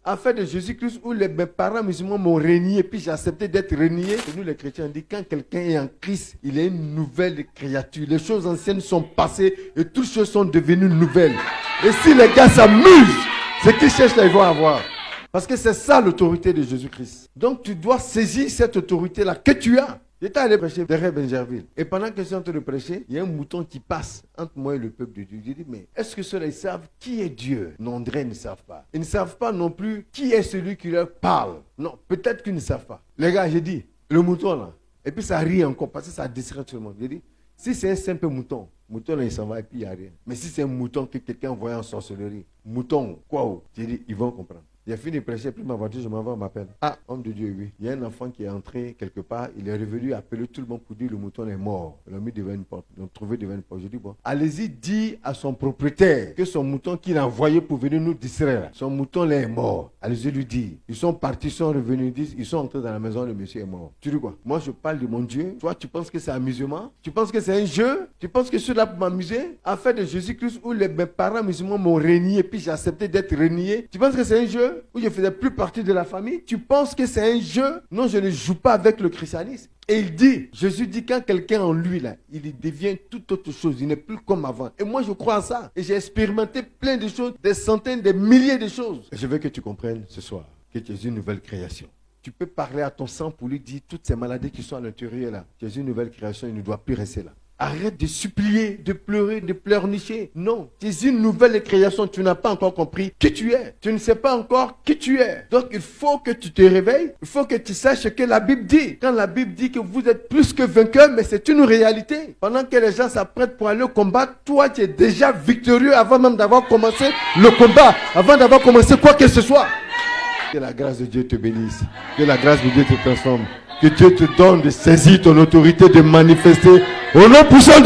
afin de Jésus-Christ où mes parents musulmans m'ont renié, puis j'ai accepté d'être renié. Et nous les chrétiens, on dit quand quelqu'un est en Christ, il est une nouvelle créature. Les choses anciennes sont passées et toutes choses sont devenues nouvelles. Et si les gars s'amusent, c'est qu'ils cherchent là, ils vont avoir. Parce que c'est ça l'autorité de Jésus-Christ. Donc tu dois saisir cette autorité-là que tu as. J'étais allé prêcher derrière Benjerville. Et pendant que je suis en train de prêcher, il y a un mouton qui passe entre moi et le peuple de Dieu. Je dis, mais est-ce que ceux-là, ils savent qui est Dieu? Non, ils ne savent pas. Ils ne savent pas non plus qui est celui qui leur parle. Non, peut-être qu'ils ne savent pas. Les gars, j'ai dit, le mouton là. Et puis ça rit encore parce que ça distrait tout le monde. J'ai dit, si c'est un simple mouton là, il s'en va et puis il n'y a rien. Mais si c'est un mouton que quelqu'un voit en sorcellerie, mouton, quoi, j'ai dit, ils vont comprendre. J'ai fini de prêcher, puis ma voiture, je m'en vais, on m'appelle. Ah, homme de Dieu, oui. Il y a un enfant qui est entré quelque part, il est revenu appeler tout le monde pour dire le mouton est mort. Ils l'ont mis devant une porte, ils l'ont trouvé devant une porte. Je dis, bon, allez-y, dis à son propriétaire que son mouton qu'il a envoyé pour venir nous distraire, son mouton là est mort. Allez-y lui dire. Ils sont partis, ils sont revenus, ils disent, ils sont entrés dans la maison, le monsieur est mort. Tu dis quoi? Moi, je parle de mon Dieu. Toi, tu penses que c'est amusement? Tu penses que c'est un jeu? Tu penses que je suis là pour m'amuser? Afin de Jésus-Christ où mes parents musulmans m'ont renié, puis j'ai accepté d'être renié. Tu penses que c'est un jeu? Où je ne faisais plus partie de la famille, tu penses que c'est un jeu? Non, je ne joue pas avec le christianisme. Et il dit, Jésus dit, quand quelqu'un en lui, là, il devient toute autre chose, il n'est plus comme avant. Et moi, je crois en ça. Et j'ai expérimenté plein de choses, des centaines, des milliers de choses. Et je veux que tu comprennes ce soir que tu es une nouvelle création. Tu peux parler à ton sang pour lui dire toutes ces maladies qui sont à l'intérieur là. Tu es une nouvelle création, il ne doit plus rester là. Arrête de supplier, de pleurer, de pleurnicher. Non, tu es une nouvelle création. Tu n'as pas encore compris qui tu es. Tu ne sais pas encore qui tu es. Donc il faut que tu te réveilles. Il faut que tu saches ce que la Bible dit. Quand la Bible dit que vous êtes plus que vainqueurs, mais c'est une réalité. Pendant que les gens s'apprêtent pour aller au combat, toi tu es déjà victorieux avant même d'avoir commencé le combat. Avant d'avoir commencé quoi que ce soit. Que la grâce de Dieu te bénisse. Que la grâce de Dieu te transforme. Que Dieu te donne de saisir ton autorité, de manifester au nom puissant de